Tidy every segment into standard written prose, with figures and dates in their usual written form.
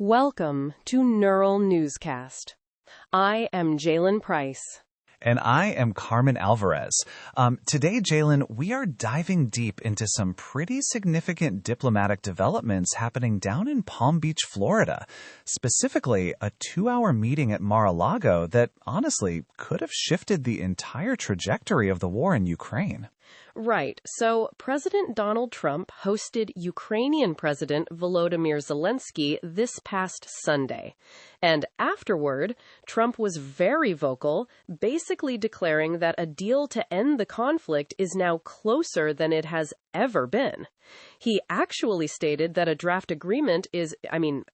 Welcome to Neural Newscast. I am Jalen Price. And I am Carmen Alvarez. Today, Jalen, we are diving deep into some pretty significant diplomatic developments happening down in Palm Beach, Florida. Specifically, a 2-hour meeting at Mar-a-Lago that, honestly, could have shifted the entire trajectory of the war in Ukraine. Right. So President Donald Trump hosted Ukrainian President Volodymyr Zelenskyy this past Sunday. And afterward, Trump was very vocal, basically declaring that a deal to end the conflict is now closer than it has ever been. He actually stated that a draft agreement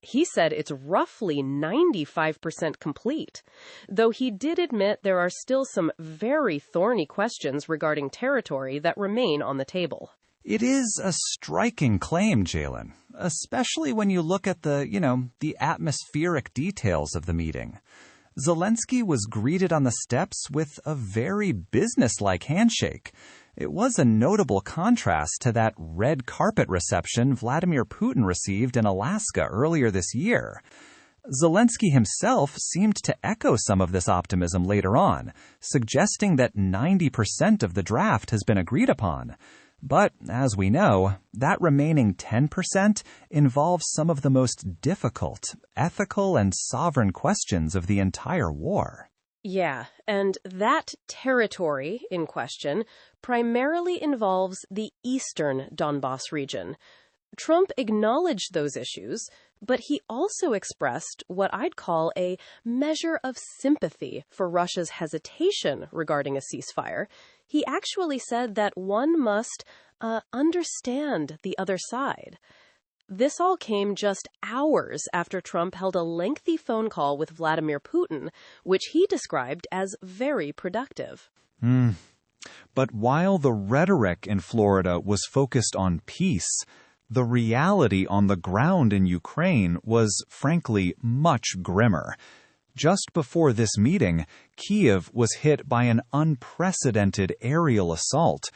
he said it's roughly 95% complete. Though he did admit there are still some very thorny questions regarding territory that remain on the table. It is a striking claim, Jalen, especially when you look at the atmospheric details of the meeting. Zelenskyy was greeted on the steps with a very businesslike handshake. It was a notable contrast to that red carpet reception Vladimir Putin received in Alaska earlier this year. Zelenskyy himself seemed to echo some of this optimism later on, suggesting that 90% of the draft has been agreed upon. But, as we know, that remaining 10% involves some of the most difficult, ethical, and sovereign questions of the entire war. Yeah, and that territory in question primarily involves the eastern Donbas region. Trump acknowledged those issues, but he also expressed what I'd call a measure of sympathy for Russia's hesitation regarding a ceasefire. He actually said that one must understand the other side. This all came just hours after Trump held a lengthy phone call with Vladimir Putin, which he described as very productive. But while the rhetoric in Florida was focused on peace, the reality on the ground in Ukraine was, frankly, much grimmer. Just before this meeting, Kyiv was hit by an unprecedented aerial assault.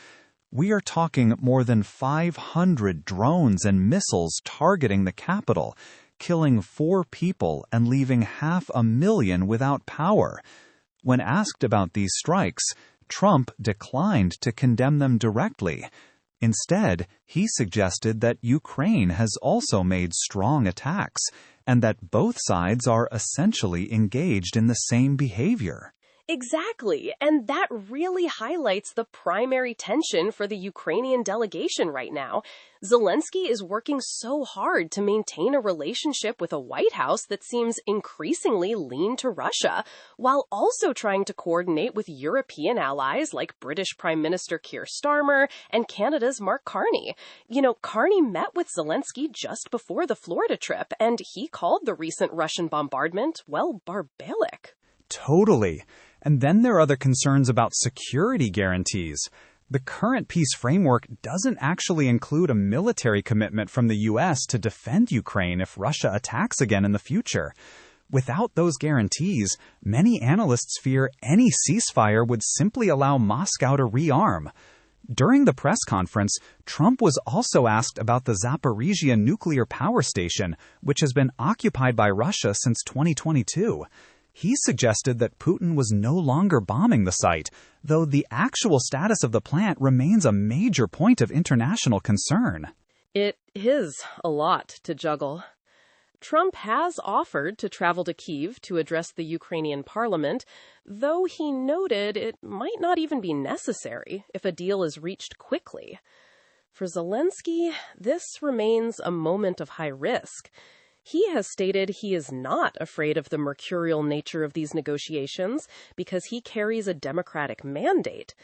We are talking more than 500 drones and missiles targeting the capital, killing 4 people and leaving 500,000 without power. When asked about these strikes, Trump declined to condemn them directly. Instead, he suggested that Ukraine has also made strong attacks, and that both sides are essentially engaged in the same behavior. Exactly, and that really highlights the primary tension for the Ukrainian delegation right now. Zelenskyy is working so hard to maintain a relationship with a White House that seems increasingly lean to Russia, while also trying to coordinate with European allies like British Prime Minister Keir Starmer and Canada's Mark Carney. Carney met with Zelenskyy just before the Florida trip, and he called the recent Russian bombardment, barbaric. Totally. And then there are the concerns about security guarantees. The current peace framework doesn't actually include a military commitment from the U.S. to defend Ukraine if Russia attacks again in the future. Without those guarantees, many analysts fear any ceasefire would simply allow Moscow to rearm. During the press conference, Trump was also asked about the Zaporizhzhia nuclear power station, which has been occupied by Russia since 2022. He suggested that Putin was no longer bombing the site, though the actual status of the plant remains a major point of international concern. It is a lot to juggle. Trump has offered to travel to Kyiv to address the Ukrainian parliament, though he noted it might not even be necessary if a deal is reached quickly. For Zelenskyy, this remains a moment of high risk. He has stated he is not afraid of the mercurial nature of these negotiations because he carries a democratic mandate.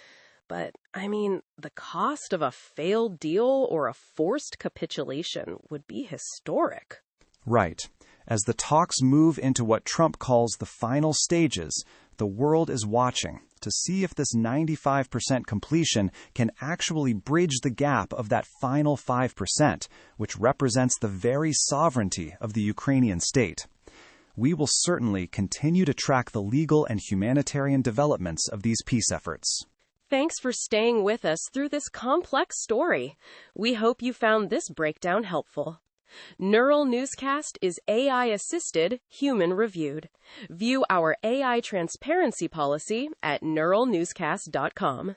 But, the cost of a failed deal or a forced capitulation would be historic. Right. As the talks move into what Trump calls the final stages, the world is watching to see if this 95% completion can actually bridge the gap of that final 5%, which represents the very sovereignty of the Ukrainian state. We will certainly continue to track the legal and humanitarian developments of these peace efforts. Thanks for staying with us through this complex story. We hope you found this breakdown helpful. Neural Newscast is AI-assisted, human-reviewed. View our AI transparency policy at neuralnewscast.com.